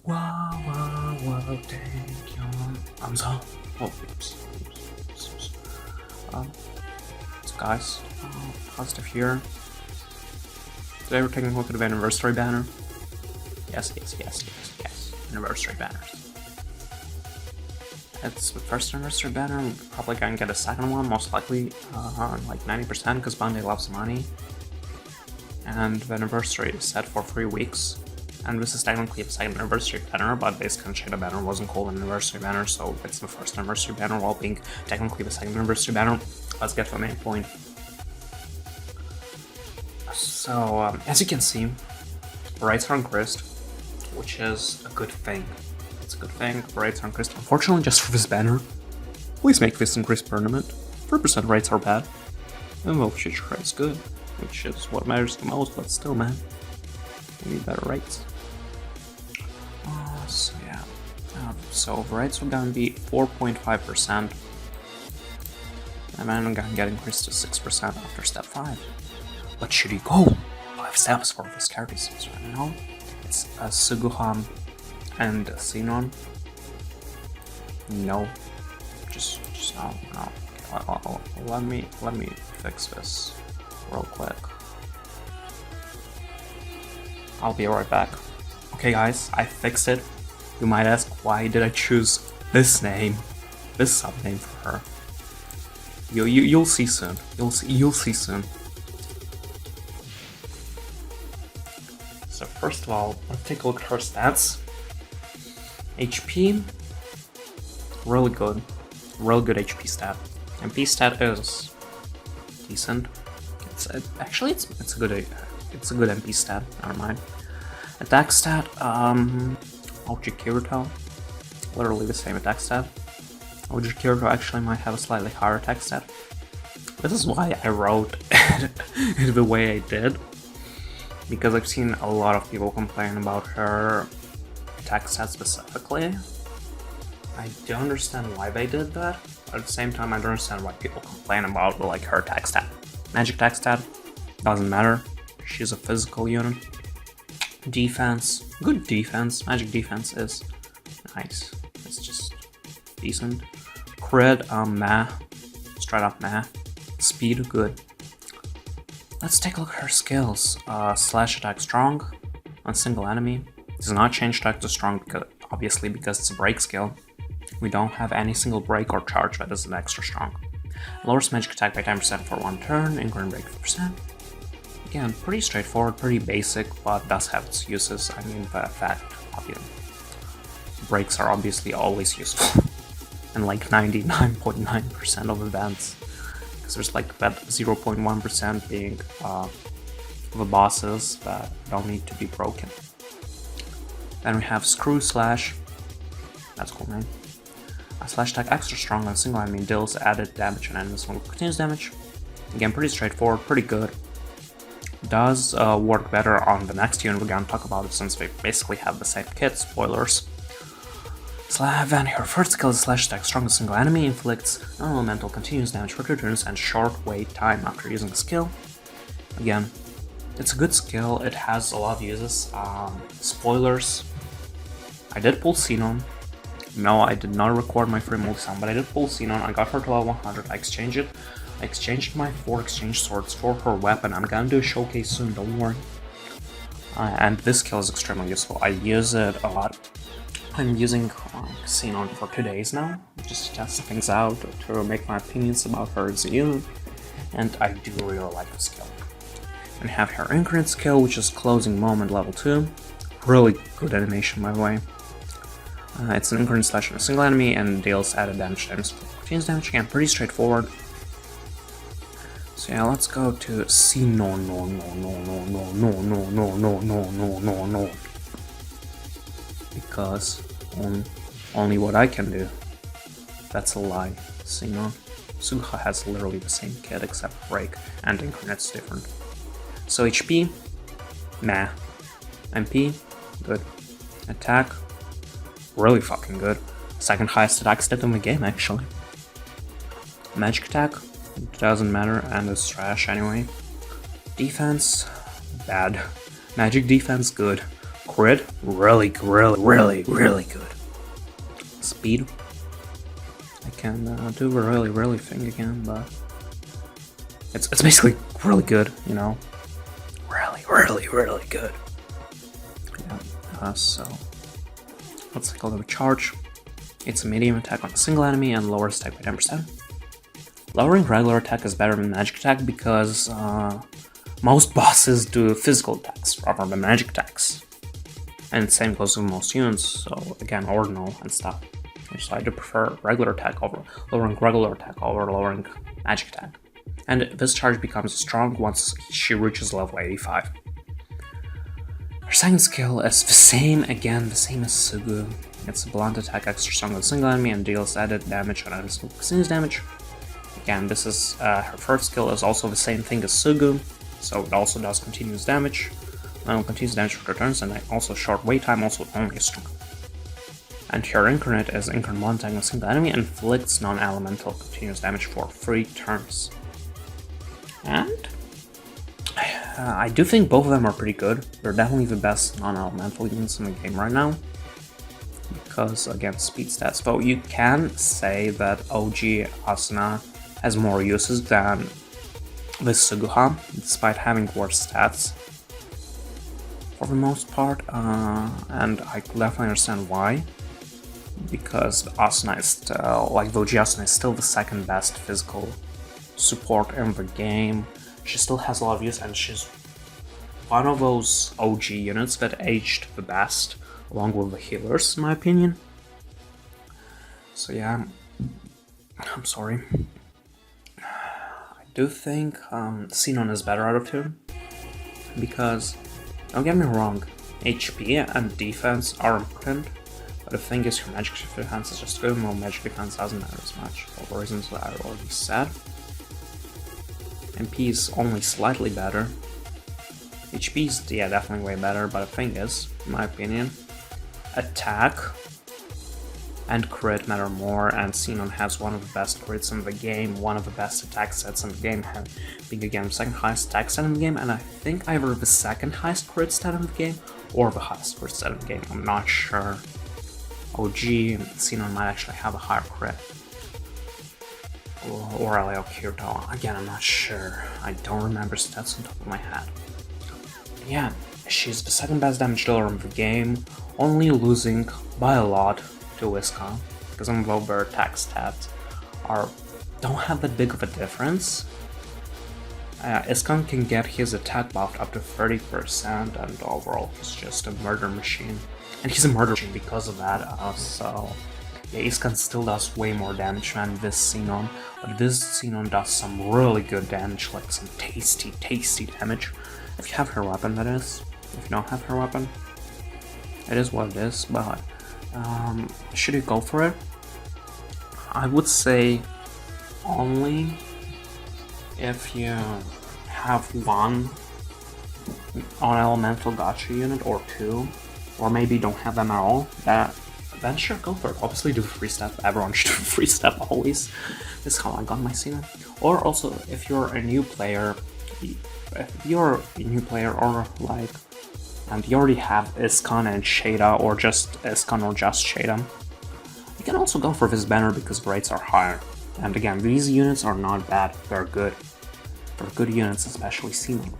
Wow, wow, wow, thank you. I'm so. Oh, oops. So guys, positive here. Today we're taking a look at the anniversary banner. Yes. Anniversary banners. It's the first anniversary banner. We're probably gonna get a second one, most likely, like 90%, because Bandai loves money. And the anniversary is set for 3 weeks. And this is technically the second anniversary banner, but this country the banner wasn't called an anniversary banner, so it's the first anniversary banner while being technically the second anniversary banner. Let's get to the main point. So, as you can see, rights are increased, which is a good thing. It's a good thing, rights are increased. Unfortunately, just for this banner, please make this increased permanent. 3% rights are bad, and well, future rights good, which is what matters the most, but still, man, we need better rights. So yeah, so the rights are gonna be 4.5%, and then I'm gonna get increased to 6% after step 5. But should you go 5 steps for this character series right now? It's Suguha and Sinon. No, just no. Okay, let me fix this real quick. I'll be right back. Okay guys, I fixed it. You might ask, why did I choose this name, this subname for her? You'll see soon. You'll see soon. So first of all, let's take a look at her stats. HP, really good HP stat. MP stat is decent. It's a good MP stat. Never mind. Attack stat, OG Kirito, literally the same attack stat. OG Kirito actually might have a slightly higher attack stat. This is why I wrote it the way I did, because I've seen a lot of people complain about her attack stat specifically. I don't understand why they did that, but at the same time I don't understand why people complain about like her attack stat. Magic attack stat, doesn't matter, she's a physical unit. Defense, good defense. Magic defense is nice. It's just decent. Crit, meh. Straight up meh. Speed, good. Let's take a look at her skills. Slash attack strong on single enemy. Does not change attack to strong obviously because it's a break skill. We don't have any single break or charge that is an extra strong. Lowers magic attack by 10% for 1 turn, incurring break 5%. Again, pretty straightforward, pretty basic, but does have its uses. I mean, the fact, breaks are obviously always useful, and like 99.9% of events, because there's like that 0.1% being the bosses that don't need to be broken. Then we have Screw Slash, that's a cool name. Slash attack extra strong on single enemy, deals added damage on enemies when continuous damage. Again, pretty straightforward, pretty good. Does work better on the next unit. We're gonna talk about it since they basically have the same kit, spoilers. Then her first skill is slash attack strong on single enemy, inflicts non-elemental continuous damage for 2 turns and short wait time after using the skill. Again, it's a good skill, it has a lot of uses. Spoilers, I did pull Xenon. No, I did not record my free multi-sound, but I did pull Xenon. I got her to level 100, I exchanged it. I exchanged my 4 exchange swords for her weapon. I'm gonna do a showcase soon, don't worry. And this skill is extremely useful. I use it a lot. I'm using Xenon for 2 days now, just to test things out, to make my opinions about her as a unit, and I do really like the skill. And have her Incarnate skill, which is Closing Moment level 2. Really good animation, by the way. It's an Incarnate slash on a single enemy and deals added damage times 14 damage. Again, pretty straightforward. So yeah, let's go to C no. Because only what I can do. That's a lie. C no. Suguha has literally the same kit except break and Incarnate's different. So HP, nah. MP, good. Attack, really fucking good. Second highest attack stat in the game actually. Magic attack, doesn't matter, and it's trash anyway. Defense, bad. Magic defense, good. Crit, really good. Speed, I can do really thing again, but it's basically really good, you know, really good. Yeah. So let's take a look at charge. It's a medium attack on a single enemy and lowers attack by 10%. Lowering regular attack is better than magic attack because most bosses do physical attacks rather than magic attacks. And same goes with most units, so again, ordinal and stuff. So I do prefer regular attack over lowering magic attack. And this charge becomes strong once she reaches level 85. Her second skill is the same as Sugu. It's a blunt attack extra strong with a single enemy and deals added damage on additional continuous damage. Again, this is her first skill is also the same thing as Sugu, so it also does continuous damage. Continuous damage for turns, and also short wait time, also only strong. And her incarnate is incarnate one attack on a single enemy and inflicts non-elemental continuous damage for 3 turns. And I do think both of them are pretty good. They're definitely the best non-elemental units in the game right now. Because, again, speed stats. Though you can say that OG Asuna has more uses than this Suguha, despite having worse stats. For the most part, and I definitely understand why. Because Asuna is still, like the OG Asuna is still the second best physical support in the game. She still has a lot of use, and she's one of those OG units that aged the best, along with the healers, in my opinion. So yeah, I'm sorry. I do think Xenon is better out of two, because, don't get me wrong, HP and defense are important, but the thing is, your magic defense is just good, while magic defense doesn't matter as much, for the reasons that I already said. MP is only slightly better. HP is, yeah, definitely way better, but the thing is, in my opinion, attack and crit matter more, and Xenon has one of the best crits in the game, one of the best attack sets in the game, being again the second highest attack set in the game, and I think either the second highest crit stat in the game or the highest crit stat in the game, I'm not sure. OG Xenon might actually have a higher crit. Or LL Kirito, again, I'm not sure. I don't remember stats on top of my head. Yeah, she's the second best damage dealer in the game, only losing by a lot to Whiska, because some of their attack stats don't have that big of a difference. Iskan can get his attack buffed up to 30%, and overall he's just a murder machine. And he's a murder machine because of that, so yeah, Iskan still does way more damage than this Xenon, but this Xenon does some really good damage, like some tasty damage. If you have her weapon, that is. If you don't have her weapon, it is what it is, but should you go for it? I would say only if you have one on-elemental gacha unit or two, or maybe don't have them at all, then sure, go for it. Obviously do the free step, everyone should do the free step always. This is how I got my Xenon. Or also, if you're a new player, or like, and you already have Iskan and Shada, or just Iskan or just Shada, you can also go for this banner because rates are higher. And again, these units are not bad, they're good. They're good units, especially Xenon.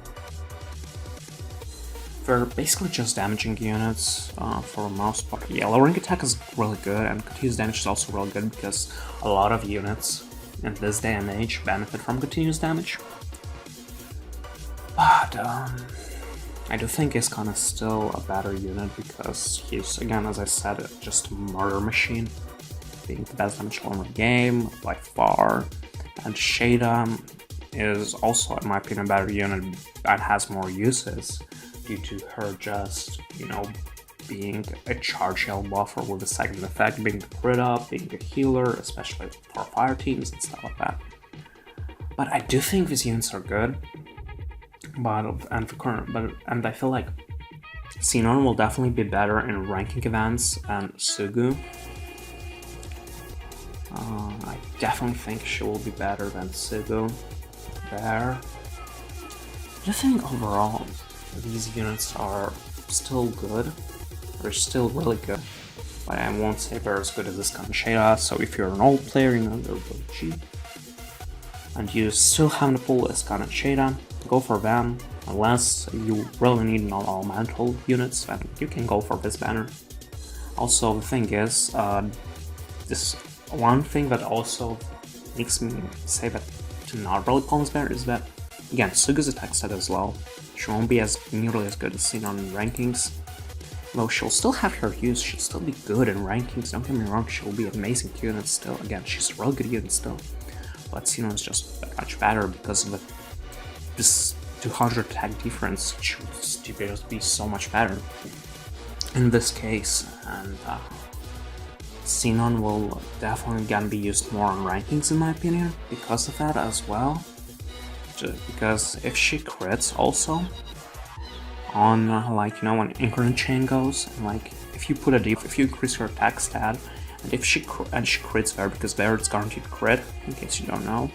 They're basically just damaging units for the most part. Yeah, lowering attack is really good, and continuous damage is also really good because a lot of units in this day and age benefit from continuous damage. But I do think Iskan is still a better unit because he's, again, as I said, just a murder machine, being the best damage roller in the game by far. And Shada is also, in my opinion, a better unit and has more uses, due to her just, you know, being a charge health buffer with a second effect, being the crit up, being a healer, especially for fire teams and stuff like that. But I do think these units are good, and I feel like Xenon will definitely be better in ranking events than Sugu. I definitely think she will be better than Sugu there. I think overall, these units are still good. They're still really good. But I won't say they're as good as this kind of Shada, so if you're an old player, you know, they're really cheap. And you still haven't pulled this kind of Shada, go for them. Unless you really need non-elemental units, then you can go for this banner. Also, the thing is, this one thing that also makes me say that to not really pull this banner is that, again, Suga's attack set as well. She won't be as nearly as good as seen on rankings. Though she'll still have her use, she'll still be good in rankings, don't get me wrong, she'll be an amazing unit still. Again, she's a really good unit still. But Sino is just much better because of this 200 attack difference. She would just be so much better in this case. And Xenon will definitely gonna be used more on rankings in my opinion because of that as well. Because if she crits also on like, you know, when Incarnate Chain goes, and like if you increase her attack stat, and if she crits there, because there it's guaranteed crit, in case you don't know.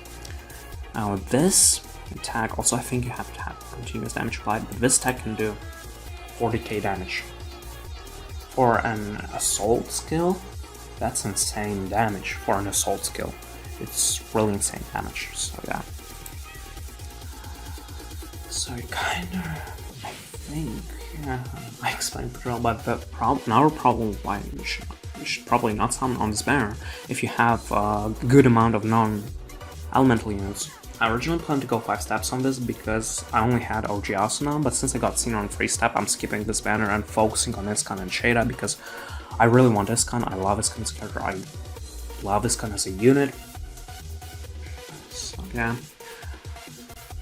Now this attack, also I think you have to have continuous damage applied, but this attack can do 40k damage. For an assault skill, that's insane damage for an assault skill. It's really insane damage, so yeah. So kinda, I think, yeah, I explained pretty well, but another problem why you should probably not summon on this banner if you have a good amount of non-elemental units. I originally planned to go 5 steps on this because I only had OG Asuna, but since I got seen on 3 step, I'm skipping this banner and focusing on Iskan and Shada because I really want Iskan. I love Iskan as a character. I love Iskan as a unit. So yeah.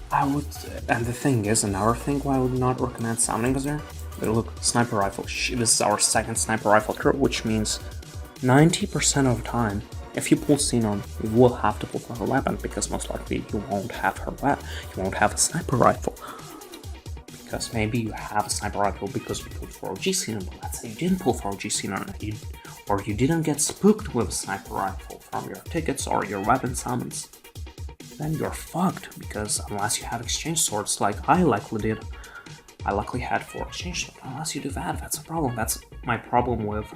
I would, and the thing is, another thing why I would not recommend summoning this there. Look, sniper rifle. This is our second sniper rifle turret, which means 90% of the time, if you pull Xenon, you will have to pull for her weapon because most likely you won't have her weapon. You won't have a sniper rifle. Because maybe you have a sniper rifle because you pulled for OG Xenon, but let's say you didn't pull for OG Xenon, or you didn't get spooked with a sniper rifle from your tickets or your weapon summons. Then you're fucked, because unless you have exchange swords like I likely did, I luckily had 4 exchange swords. Unless you do that, that's a problem. That's my problem with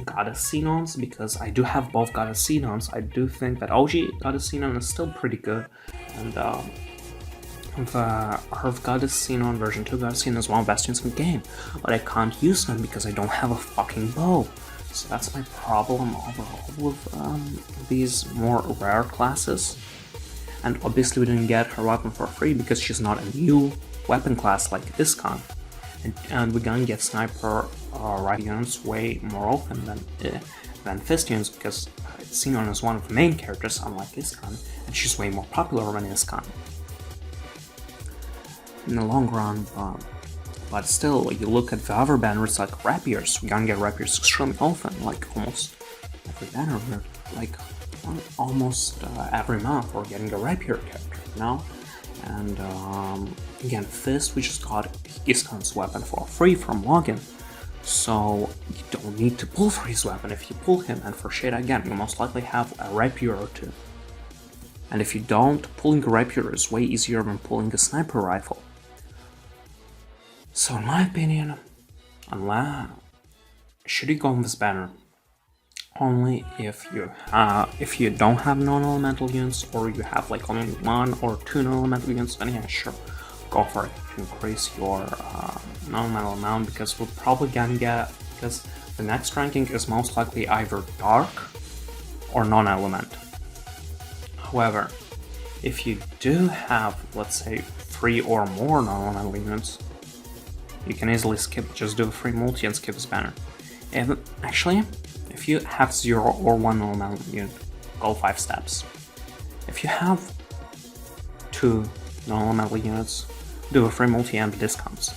Goddess Xenons, because I do have both Goddess Xenons. I do think that OG Goddess Xenon is still pretty good, and the Earth Goddess Xenon version 2 Goddess Xenon is one of the best units in the game, but I can't use them because I don't have a fucking bow. So that's my problem overall with these more rare classes. And obviously we didn't get her weapon for free because she's not a new weapon class like Iskan. And we're gonna get sniper rifle units way more often than fist units because Xenon is one of the main characters unlike Iskan, and she's way more popular than Iskan. In the long run, but still, you look at the other banners like rapiers, we're gonna get rapiers extremely often, like almost every banner, like almost every month we're getting a rapier character, you know? And again, Fist, we just got Iskan's weapon for free from login, so you don't need to pull for his weapon if you pull him, and for Shada again, you most likely have a rapier or 2. And if you don't, pulling a rapier is way easier than pulling a sniper rifle. So in my opinion, should you go on this banner? Only if you don't have non-elemental units, or you have like only 1 or 2 non-elemental units, then yeah, sure, go for it to increase your non-elemental amount, because we're probably gonna get, because the next ranking is most likely either dark or non-element. However, if you do have, let's say, 3 or more non-elemental units, you can easily just do a free multi and skip this banner. And actually, if you have 0 or 1 non-elemental unit, go 5 steps. If you have 2 non-elemental units, do a free multi and discounts.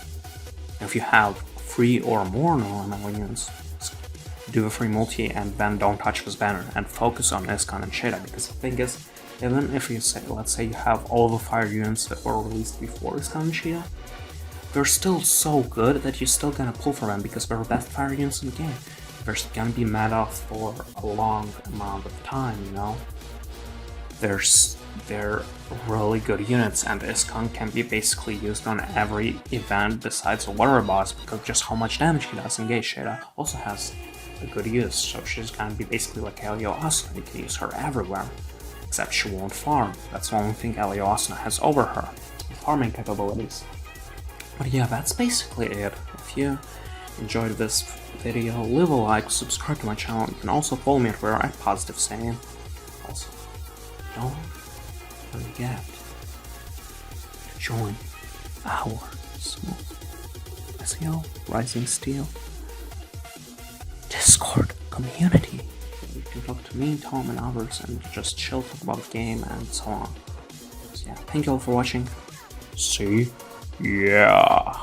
If you have 3 or more non-elemental units, do a free multi and then don't touch this banner and focus on Iskan and Shada, because the thing is, even if you say, let's say you have all the fire units that were released before Iskan and Shada, they're still so good that you're still gonna pull for them because they're the best fire units in the game. They're gonna be meta for a long amount of time, you know? There's they're really good units, and Iskon can be basically used on every event besides a water boss because just how much damage he does. And Shada also has a good use, so she's gonna be basically like Elio Asuna. You can use her everywhere, except she won't farm. That's the only thing Elio Asuna has over her, farming capabilities. But yeah, that's basically it. If you enjoyed this video, leave a like, subscribe to my channel. You can also follow me everywhere at Positive Saying. Also, don't forget to join our small SEO Rising Steel Discord community. You can talk to me, Tom, and others, and just chill, talk about the game, and so on. So yeah, thank you all for watching. See ya.